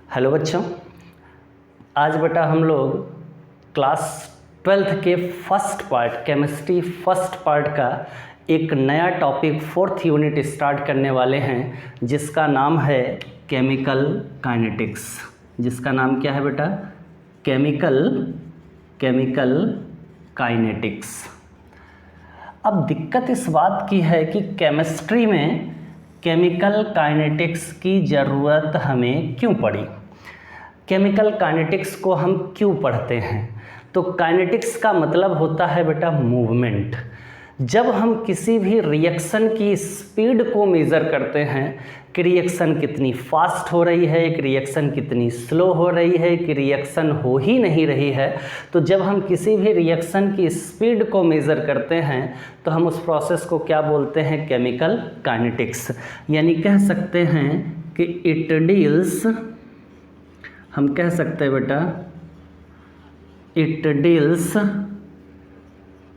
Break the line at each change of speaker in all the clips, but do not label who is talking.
Hello बच्चों, आज बेटा हम लोग क्लास 12th के first part chemistry first part का एक नया टॉपिक 4th यूनिट स्टार्ट करने वाले हैं जिसका नाम है केमिकल काइनेटिक्स। जिसका नाम क्या है बेटा? Chemical kinetics. अब दिक्कत इस बात की है कि केमिस्ट्री में केमिकल काइनेटिक्स की ज़रूरत हमें क्यों पड़ी, केमिकल काइनेटिक्स को हम क्यों पढ़ते हैं। तो काइनेटिक्स का मतलब होता है बेटा मूवमेंट। जब हम किसी भी रिएक्शन की स्पीड को मेज़र करते हैं कि रिएक्शन कितनी फास्ट हो रही है, एक रिएक्शन कितनी स्लो हो रही है, कि रिएक्शन हो ही नहीं रही है, तो जब हम किसी भी रिएक्शन की स्पीड को मेज़र करते हैं तो हम उस प्रोसेस को क्या बोलते हैं? Chemical kinetics. यानी कह सकते हैं कि इट डील्स, हम कह सकते हैं बेटा it deals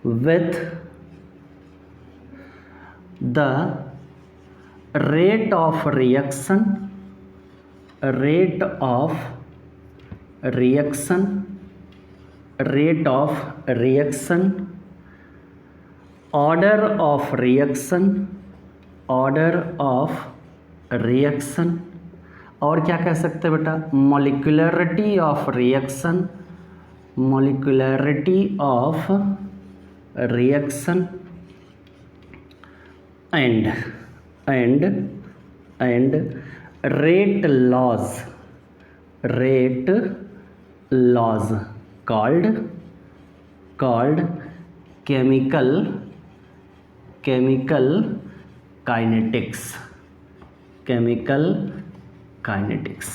with the rate of reaction order of reaction और क्या कह सकते हैं बेटा? molecularity of reaction and rate laws called chemical kinetics.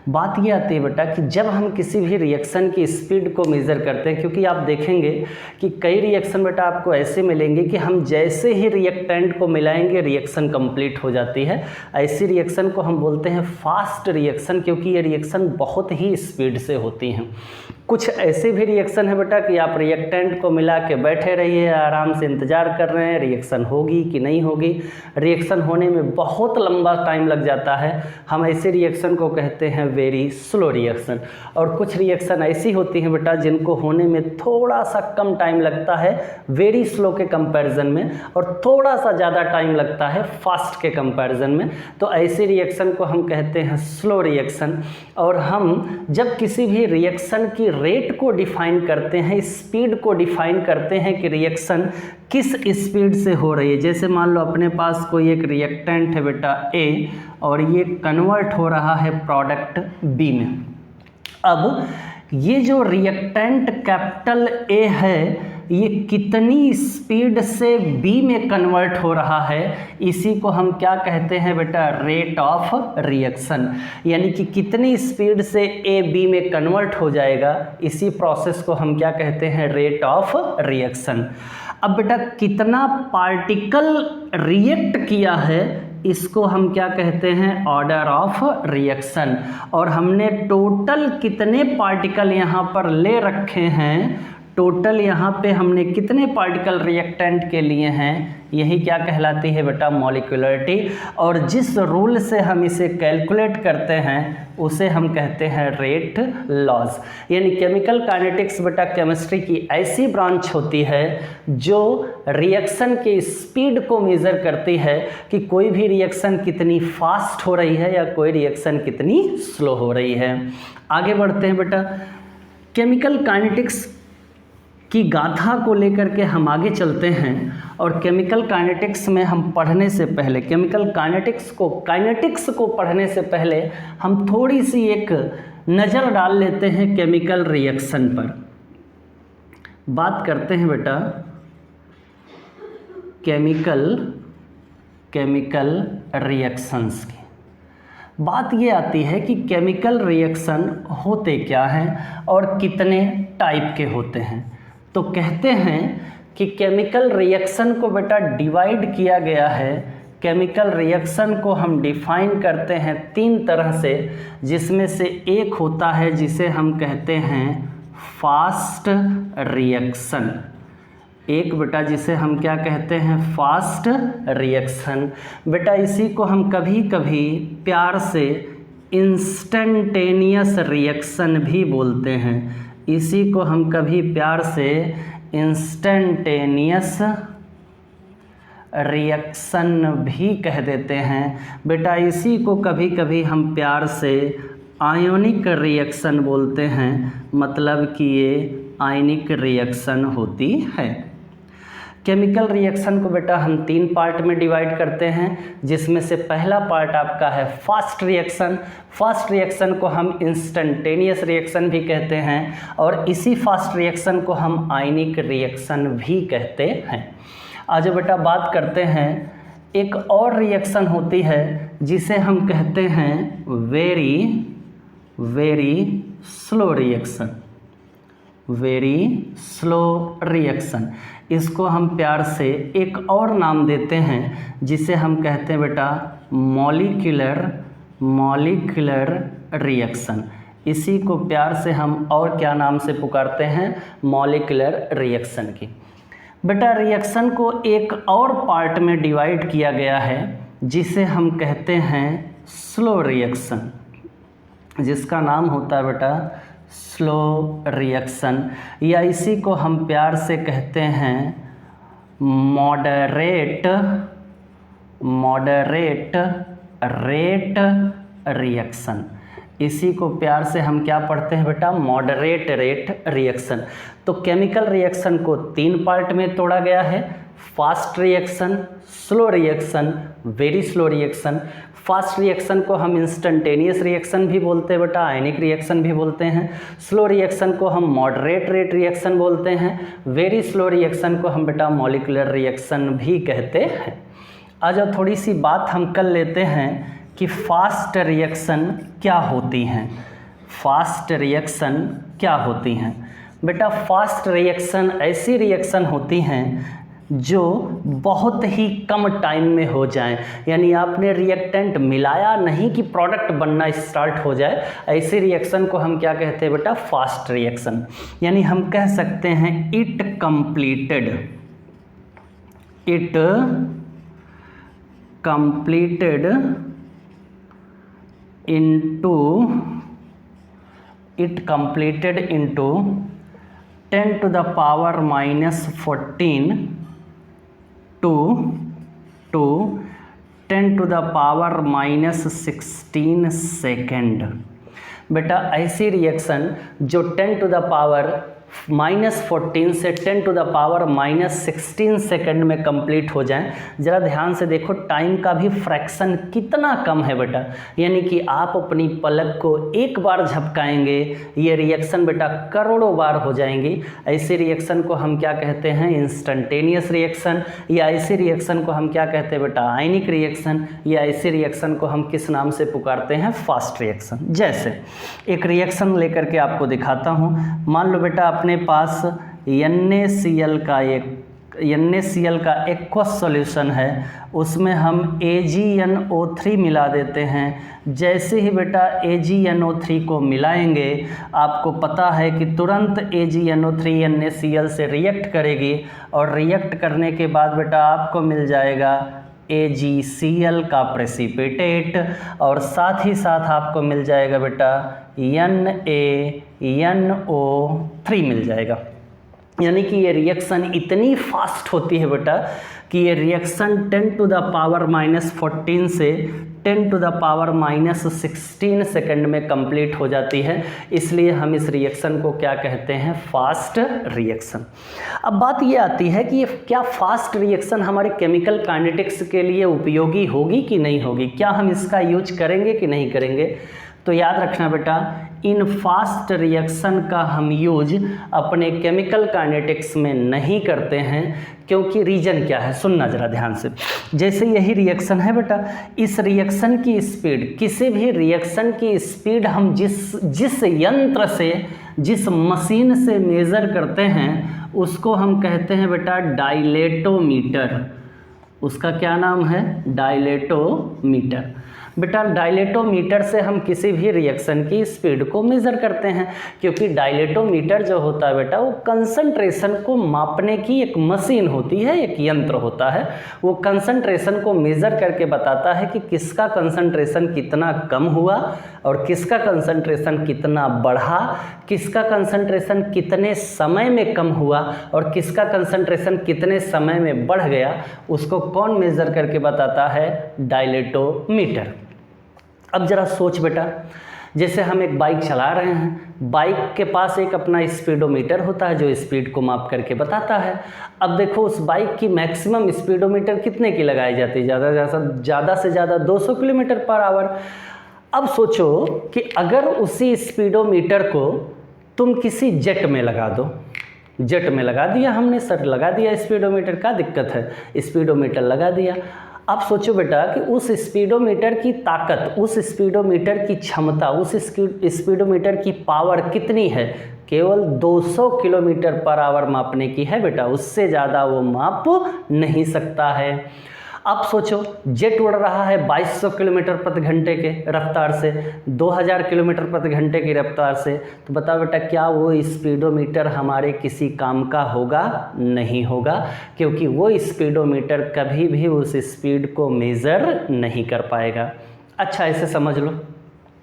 बात ये आती है बेटा कि जब हम किसी भी रिएक्शन की स्पीड को मेज़र करते हैं, क्योंकि आप देखेंगे कि कई रिएक्शन बेटा आपको ऐसे मिलेंगे कि हम जैसे ही रिएक्टेंट को मिलाएंगे रिएक्शन कंप्लीट हो जाती है। ऐसी रिएक्शन को हम बोलते हैं फास्ट रिएक्शन, क्योंकि ये रिएक्शन बहुत ही स्पीड से होती हैं। कुछ ऐसे भी रिएक्शन है बेटा कि आप रिएक्टेंट को मिला के बैठे रहिए, आराम से इंतज़ार कर रहे हैं रिएक्शन होगी कि नहीं होगी। रिएक्शन होने में बहुत लंबा टाइम लग जाता है, हम ऐसे रिएक्शन को कहते हैं वेरी स्लो रिएक्शन। और कुछ रिएक्शन ऐसी होती हैं बेटा जिनको होने में थोड़ा सा कम टाइम लगता है वेरी स्लो के कंपैरिजन में, और थोड़ा सा ज़्यादा टाइम लगता है फास्ट के कंपैरिजन में। तो ऐसे रिएक्शन को हम कहते हैं स्लो रिएक्शन। और हम जब किसी भी रिएक्शन की रेट को डिफाइन करते हैं, स्पीड को डिफाइन करते हैं कि रिएक्शन किस स्पीड से हो रही है। जैसे मान लो अपने पास कोई एक रिएक्टेंट है बेटा A और ये कन्वर्ट हो रहा है प्रोडक्ट B में। अब ये जो रिएक्टेंट कैपिटल A है ये कितनी स्पीड से B में कन्वर्ट हो रहा है, इसी को हम क्या कहते हैं बेटा? Rate of reaction. यानी कि कितनी स्पीड से A B में कन्वर्ट हो जाएगा, इसी प्रोसेस को हम क्या कहते हैं? Rate of reaction. अब बेटा कितना पार्टिकल रिएक्ट किया है इसको हम क्या कहते हैं? Order of reaction. और हमने टोटल कितने पार्टिकल यहाँ पर ले रखे हैं, टोटल यहाँ पे हमने कितने पार्टिकल रिएक्टेंट के लिए हैं, यही क्या कहलाती है बेटा? मॉलिक्यूलरिटी। और जिस रूल से हम इसे कैलकुलेट करते हैं उसे हम कहते हैं रेट लॉज। यानी केमिकल काइनेटिक्स बेटा केमिस्ट्री की ऐसी ब्रांच होती है जो रिएक्शन की स्पीड को मेज़र करती है कि कोई भी रिएक्शन कितनी फास्ट हो रही है या कोई रिएक्शन कितनी स्लो हो रही है। आगे बढ़ते हैं बेटा, केमिकल काइनेटिक्स की गाथा को लेकर के हम आगे चलते हैं। और केमिकल काइनेटिक्स में हम पढ़ने से पहले, केमिकल काइनेटिक्स को पढ़ने से पहले हम थोड़ी सी एक नज़र डाल लेते हैं केमिकल रिएक्शन पर। बात करते हैं बेटा केमिकल रिएक्शंस की। बात ये आती है कि केमिकल रिएक्शन होते क्या हैं और कितने टाइप के होते हैं। तो कहते हैं कि केमिकल रिएक्शन को बेटा डिवाइड किया गया है। केमिकल रिएक्शन को हम डिफाइन करते हैं 3 तरह से, जिसमें से एक होता है जिसे हम कहते हैं फास्ट रिएक्शन। एक बेटा जिसे हम क्या कहते हैं, फास्ट रिएक्शन। बेटा इसी को हम कभी कभी प्यार से इंस्टेंटेनियस रिएक्शन भी बोलते हैं। इसी को हम कभी प्यार से इंस्टेंटेनियस रिएक्शन भी कह देते हैं बेटा। इसी को कभी कभी हम प्यार से आयोनिक रिएक्शन बोलते हैं, मतलब कि ये आयनिक रिएक्शन होती है। केमिकल रिएक्शन को बेटा हम 3 पार्ट में डिवाइड करते हैं, जिसमें से पहला पार्ट आपका है फास्ट रिएक्शन। फास्ट रिएक्शन को हम इंस्टेंटेनियस रिएक्शन भी कहते हैं और इसी फास्ट रिएक्शन को हम आयनिक रिएक्शन भी कहते हैं। आज बेटा बात करते हैं एक और रिएक्शन होती है जिसे हम कहते हैं very slow reaction. Very slow reaction, इसको हम प्यार से एक और नाम देते हैं जिसे हम कहते हैं बेटा मॉलिक्यूलर रिएक्शन। इसी को प्यार से हम और क्या नाम से पुकारते हैं, मॉलिक्यूलर रिएक्शन की। बेटा रिएक्शन को एक और पार्ट में डिवाइड किया गया है जिसे हम कहते हैं स्लो रिएक्शन, जिसका नाम होता है बेटा स्लो रिएक्शन, या इसी को हम प्यार से कहते हैं मॉडरेट रेट रिएक्शन। इसी को प्यार से हम क्या पढ़ते हैं बेटा, मॉडरेट रेट रिएक्शन। तो केमिकल रिएक्शन को 3 पार्ट में तोड़ा गया है, fast reaction, slow reaction, very slow reaction. Fast reaction को हम इंस्टेंटेनियस रिएक्शन भी बोलते हैं बेटा, आयनिक रिएक्शन भी बोलते हैं। स्लो रिएक्शन को हम मॉडरेट रेट रिएक्शन बोलते हैं। वेरी स्लो रिएक्शन को हम बेटा मॉलिक्यूलर रिएक्शन भी कहते हैं। आज थोड़ी सी बात हम कर लेते हैं कि फास्ट रिएक्शन क्या होती हैं। फास्ट रिएक्शन क्या होती हैं बेटा, फास्ट रिएक्शन ऐसी रिएक्शन होती हैं जो बहुत ही कम टाइम में हो जाएं, यानी आपने रिएक्टेंट मिलाया नहीं कि प्रोडक्ट बनना स्टार्ट हो जाए, ऐसे रिएक्शन को हम क्या कहते हैं बेटा, फास्ट रिएक्शन। यानी हम कह सकते हैं it completed into 10 to the power -14 to 10 to the power -16 second. बेटा ऐसी रिएक्शन जो 10 to the power -14 से 10 to the power -16 सेकेंड में कंप्लीट हो जाएं। ज़रा ध्यान से देखो, टाइम का भी फ्रैक्शन कितना कम है बेटा, यानी कि आप अपनी पलक को एक बार झपकाएंगे, ये रिएक्शन बेटा करोड़ों बार हो जाएंगी। ऐसे रिएक्शन को हम क्या कहते हैं, इंस्टेंटेनियस रिएक्शन, या ऐसे रिएक्शन को हम क्या कहते हैं बेटा, आयनिक रिएक्शन, या ऐसे रिएक्शन को हम किस नाम से पुकारते हैं, फास्ट रिएक्शन। जैसे एक रिएक्शन लेकर के आपको दिखाता हूँ। मान लो बेटा अपने पास NaCl का एक्वस सॉल्यूशन है, उसमें हम AgNO3 मिला देते हैं। जैसे ही बेटा AgNO3 को मिलाएंगे, आपको पता है कि तुरंत AgNO3 NaCl से रिएक्ट करेगी, और रिएक्ट करने के बाद बेटा आपको मिल जाएगा AgCl का प्रेसिपिटेट, और साथ ही साथ आपको मिल जाएगा बेटा NaNO3 मिल जाएगा। यानी कि ये रिएक्शन इतनी फास्ट होती है बेटा कि ये रिएक्शन 10 to the power -14 से 10 to the power -16 सेकेंड में कंप्लीट हो जाती है। इसलिए हम इस रिएक्शन को क्या कहते हैं, फास्ट रिएक्शन। अब बात ये आती है कि ये क्या फास्ट रिएक्शन हमारे केमिकल काइनेटिक्स के लिए उपयोगी होगी कि नहीं होगी, क्या हम इसका यूज करेंगे कि नहीं करेंगे। तो याद रखना बेटा, इन फास्ट रिएक्शन का हम यूज अपने केमिकल काइनेटिक्स में नहीं करते हैं, क्योंकि रीजन क्या है, सुनना जरा ध्यान से। जैसे यही रिएक्शन है बेटा, इस रिएक्शन की स्पीड, किसी भी रिएक्शन की स्पीड हम जिस यंत्र से, जिस मशीन से मेज़र करते हैं, उसको हम कहते हैं बेटा डायलेटोमीटर। उसका क्या नाम है, डायलेटोमीटर। बेटा डायलेटोमीटर से हम किसी भी रिएक्शन की स्पीड को मेज़र करते हैं, क्योंकि डायलेटोमीटर जो होता है बेटा वो कंसंट्रेशन को मापने की एक मशीन होती है, एक यंत्र होता है। वो कंसंट्रेशन को मेज़र करके बताता है कि किसका कंसंट्रेशन कितना कम हुआ और किसका कंसंट्रेशन कितना बढ़ा, किसका कंसंट्रेशन कितने समय में कम हुआ और किसका कंसंट्रेशन कितने समय में बढ़ गया, उसको कौन मेज़र करके बताता है? डायलेटोमीटर। अब ज़रा सोच बेटा, जैसे हम एक बाइक चला रहे हैं, बाइक के पास एक अपना स्पीडोमीटर होता है जो स्पीड को माप करके बताता है। अब देखो उस बाइक की मैक्सिमम स्पीडोमीटर कितने की लगाई जाती है? ज़्यादा से ज़्यादा 200 किलोमीटर पर आवर। अब सोचो कि अगर उसी स्पीडोमीटर को तुम किसी जेट में लगा दो, जेट में लगा दिया हमने, सर लगा दिया स्पीडोमीटर, क्या दिक्कत है? स्पीडोमीटर लगा दिया। अब सोचो बेटा कि उस स्पीडोमीटर की ताकत, उस स्पीडोमीटर की क्षमता, उस स्पीडोमीटर की पावर कितनी है? केवल 200 किलोमीटर पर आवर मापने की है बेटा, उससे ज़्यादा वो माप नहीं सकता है। अब सोचो जेट उड़ रहा है 2200 किलोमीटर प्रति घंटे के रफ्तार से, 2000 किलोमीटर प्रति घंटे की रफ्तार से, तो बताओ बेटा क्या वो स्पीडोमीटर हमारे किसी काम का होगा? नहीं होगा, क्योंकि वो स्पीडोमीटर कभी भी उस स्पीड को मेज़र नहीं कर पाएगा। अच्छा ऐसे समझ लो,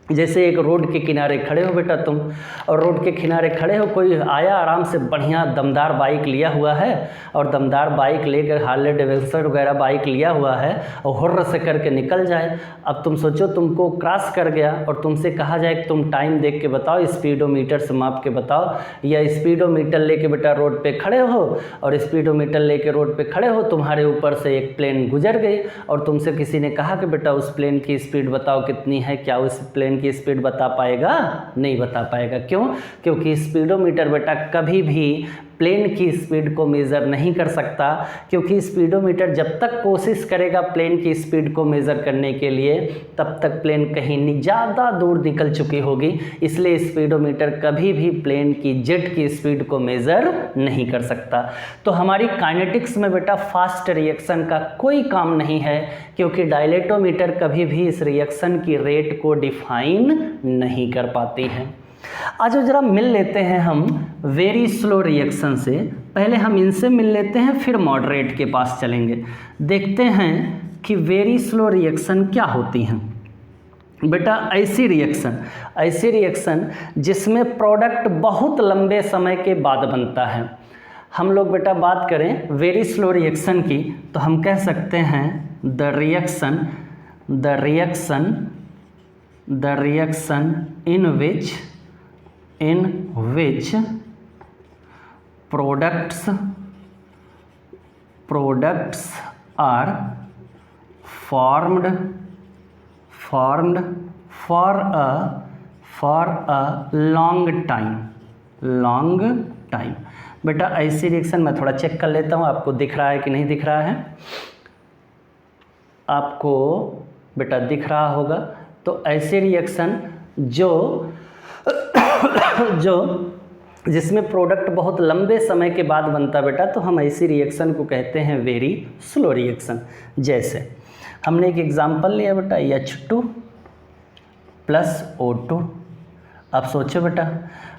जैसे एक रोड के किनारे खड़े हो बेटा तुम, और रोड के किनारे खड़े हो, कोई आया आराम से बढ़िया दमदार बाइक लिया हुआ है और दमदार बाइक लेकर हार्ले डेविडसन वगैरह बाइक लिया हुआ है और हुर्र से करके निकल जाए। अब तुम सोचो तुमको क्रॉस कर गया और तुमसे कहा जाए कि तुम टाइम देख के बताओ, स्पीडोमीटर से माप के बताओ, या स्पीडोमीटर लेके बेटा रोड पे खड़े हो और स्पीडोमीटर लेके रोड पे खड़े हो, तुम्हारे ऊपर से एक प्लेन गुजर गई और तुमसे किसी ने कहा कि बेटा उस प्लेन की स्पीड बताओ कितनी है, क्या उस प्लेन की स्पीड बता पाएगा? नहीं बता पाएगा। क्यों? क्योंकि स्पीडोमीटर बेटा कभी भी प्लेन की स्पीड को मेज़र नहीं कर सकता, क्योंकि स्पीडोमीटर जब तक कोशिश करेगा प्लेन की स्पीड को मेज़र करने के लिए, तब तक प्लेन कहीं ज़्यादा दूर निकल चुकी होगी। इसलिए स्पीडोमीटर कभी भी प्लेन की जेट की स्पीड को मेज़र नहीं कर सकता। तो हमारी काइनेटिक्स में बेटा फास्ट रिएक्शन का कोई काम नहीं है, क्योंकि डायलेटोमीटर कभी भी इस रिएक्शन की रेट को डिफाइन नहीं कर पाती है। आज जरा मिल लेते हैं हम वेरी स्लो रिएक्शन से। पहले हम इनसे मिल लेते हैं, फिर मॉडरेट के पास चलेंगे। देखते हैं कि वेरी स्लो रिएक्शन क्या होती हैं। बेटा ऐसी रिएक्शन जिसमें प्रोडक्ट बहुत लंबे समय के बाद बनता है। हम लोग बेटा बात करें वेरी स्लो रिएक्शन की, तो हम कह सकते हैं the reaction in which products are formed for a long time। बेटा ऐसी रिएक्शन मैं थोड़ा चेक कर लेता हूँ, आपको दिख रहा है कि नहीं दिख रहा है? आपको बेटा दिख रहा होगा। तो ऐसी रिएक्शन जो जिसमें प्रोडक्ट बहुत लंबे समय के बाद बनता बेटा, तो हम ऐसी रिएक्शन को कहते हैं वेरी स्लो रिएक्शन। जैसे हमने एक एग्जांपल लिया बेटा H2 + O2। अब सोचो बेटा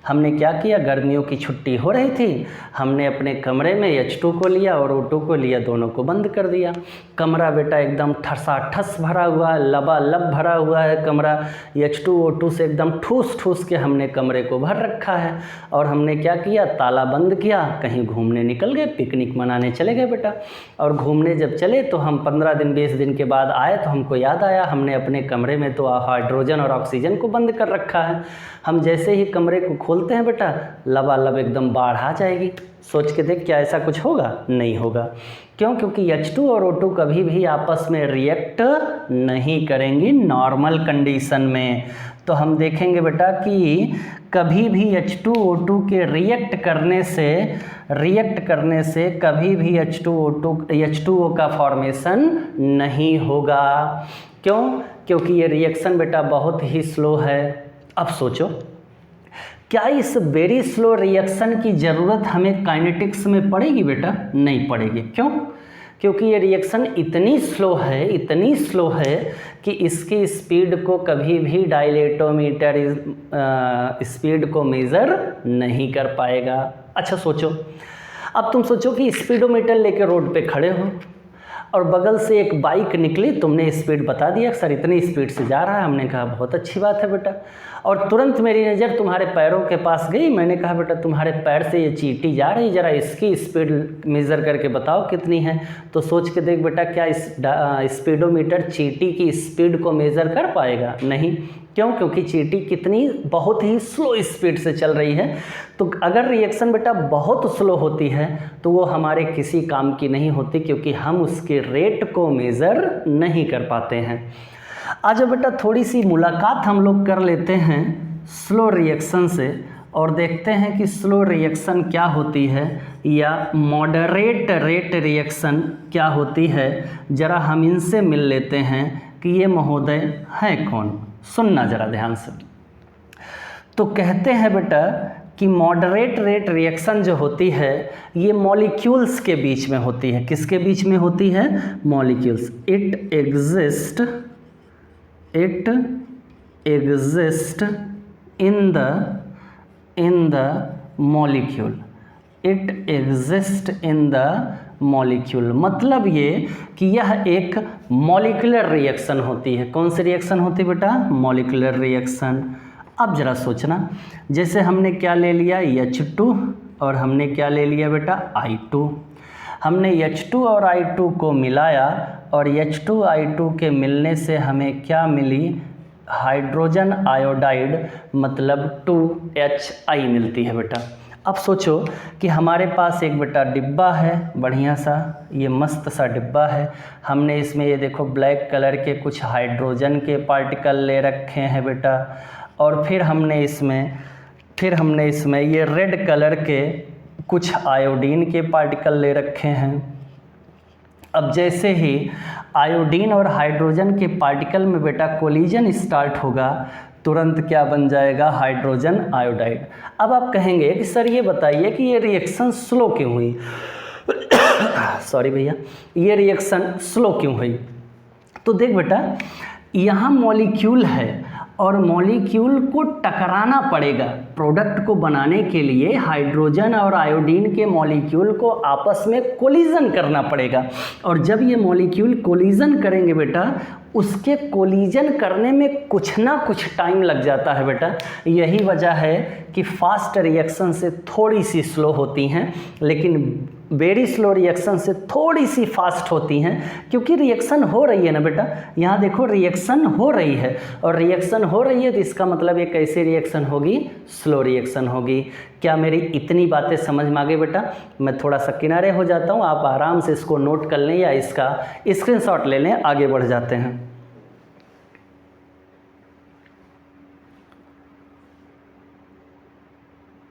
हमने क्या किया, गर्मियों की छुट्टी हो रही थी, हमने अपने कमरे में H2 को लिया और O2 को लिया, दोनों को बंद कर दिया। कमरा बेटा एकदम ठसाठस भरा हुआ है, लबालब भरा हुआ है कमरा, H2 O2 से एकदम ठूस के हमने कमरे को भर रखा है। और हमने क्या किया, ताला बंद किया, कहीं घूमने निकल गए, पिकनिक मनाने चले गए बेटा। और घूमने जब चले तो हम 15 दिन 20 दिन के बाद आए तो हमको याद आया हमने अपने कमरे में तो हाइड्रोजन और ऑक्सीजन को बंद कर रखा है। हम जैसे ही कमरे को खोलते हैं बेटा, लबालब एकदम बाढ़ आ जाएगी। सोच के देख, क्या ऐसा कुछ होगा? नहीं होगा। क्यों? क्योंकि H2 और O2 कभी भी आपस में रिएक्ट नहीं करेंगी नॉर्मल कंडीशन में। तो हम देखेंगे बेटा कि कभी भी H2O2 के रिएक्ट करने से कभी भी H2O का फॉर्मेशन नहीं होगा। क्यों? क्योंकि ये रिएक्शन बेटा बहुत ही स्लो है। अब सोचो, क्या इस वेरी स्लो रिएक्शन की ज़रूरत हमें काइनेटिक्स में पड़ेगी बेटा? नहीं पड़ेगी। क्यों? क्योंकि ये रिएक्शन इतनी स्लो है कि इसकी स्पीड को कभी भी डायलेटोमीटर स्पीड को मेज़र नहीं कर पाएगा। अच्छा सोचो, अब तुम सोचो कि स्पीडोमीटर लेके रोड पे खड़े हो और बगल से एक बाइक निकली, तुमने स्पीड बता दिया सर इतनी स्पीड से जा रहा है, हमने कहा बहुत अच्छी बात है बेटा, और तुरंत मेरी नज़र तुम्हारे पैरों के पास गई, मैंने कहा बेटा तुम्हारे पैर से ये चींटी जा रही, ज़रा इसकी स्पीड मेज़र करके बताओ कितनी है। तो सोच के देख बेटा, क्या इस स्पीडोमीटर चींटी की स्पीड को मेज़र कर पाएगा? नहीं। क्यों? क्योंकि चींटी कितनी बहुत ही स्लो स्पीड से चल रही है। तो अगर रिएक्शन बेटा बहुत स्लो होती है तो वो हमारे किसी काम की नहीं होती, क्योंकि हम उसके रेट को मेज़र नहीं कर पाते हैं। आज बेटा थोड़ी सी मुलाकात हम लोग कर लेते हैं स्लो रिएक्शन से और देखते हैं कि स्लो रिएक्शन क्या होती है या मॉडरेट रेट रिएक्शन क्या होती है। ज़रा हम इनसे मिल लेते हैं कि ये महोदय हैं कौन। सुनना ज़रा ध्यान से। तो कहते हैं बेटा कि मॉडरेट रेट रिएक्शन जो होती है ये मॉलिक्यूल्स के बीच में होती है। किसके बीच में होती है? Molecules. It exist in the molecule. It exist in the molecule, मतलब ये कि यह एक मॉलिक्यूलर रिएक्शन होती है। कौन सी रिएक्शन होती है बेटा? Molecular reaction. अब ज़रा सोचना, जैसे हमने क्या ले लिया H2 और हमने क्या ले लिया बेटा I2। हमने H2 और I2 को मिलाया और H2I2 के मिलने से हमें क्या मिली? हाइड्रोजन आयोडाइड, मतलब 2HI मिलती है बेटा। अब सोचो कि हमारे पास एक बेटा डिब्बा है बढ़िया सा, ये मस्त सा डिब्बा है। हमने इसमें ये देखो ब्लैक कलर के कुछ हाइड्रोजन के पार्टिकल ले रखे हैं बेटा, और फिर हमने इसमें ये रेड कलर के कुछ आयोडीन के पार्टिकल ले रखे हैं। अब जैसे ही आयोडीन और हाइड्रोजन के पार्टिकल में बेटा कोलिजन स्टार्ट होगा, तुरंत क्या बन जाएगा? Hydrogen iodide. अब आप कहेंगे कि सर ये बताइए कि ये रिएक्शन स्लो क्यों हुई? सॉरी भैया, ये रिएक्शन स्लो क्यों हुई? तो देख बेटा, यहाँ मॉलिक्यूल है और मॉलिक्यूल को टकराना पड़ेगा। प्रोडक्ट को बनाने के लिए हाइड्रोजन और आयोडीन के मॉलिक्यूल को आपस में कोलिजन करना पड़ेगा, और जब ये मॉलिक्यूल कोलिजन करेंगे बेटा, उसके कोलिजन करने में कुछ ना कुछ टाइम लग जाता है बेटा। यही वजह है कि फास्ट रिएक्शन से थोड़ी सी स्लो होती हैं, लेकिन वेरी स्लो रिएक्शन से थोड़ी सी फास्ट होती हैं, क्योंकि रिएक्शन हो रही है ना बेटा। यहाँ देखो रिएक्शन हो रही है, और रिएक्शन हो रही है तो इसका मतलब ये कैसी रिएक्शन होगी? स्लो रिएक्शन होगी। क्या मेरी इतनी बातें समझ में आ गई बेटा? मैं थोड़ा सा किनारे हो जाता हूँ, आप आराम से इसको नोट कर लें या इसका स्क्रीनशॉट ले लें, आगे बढ़ जाते हैं।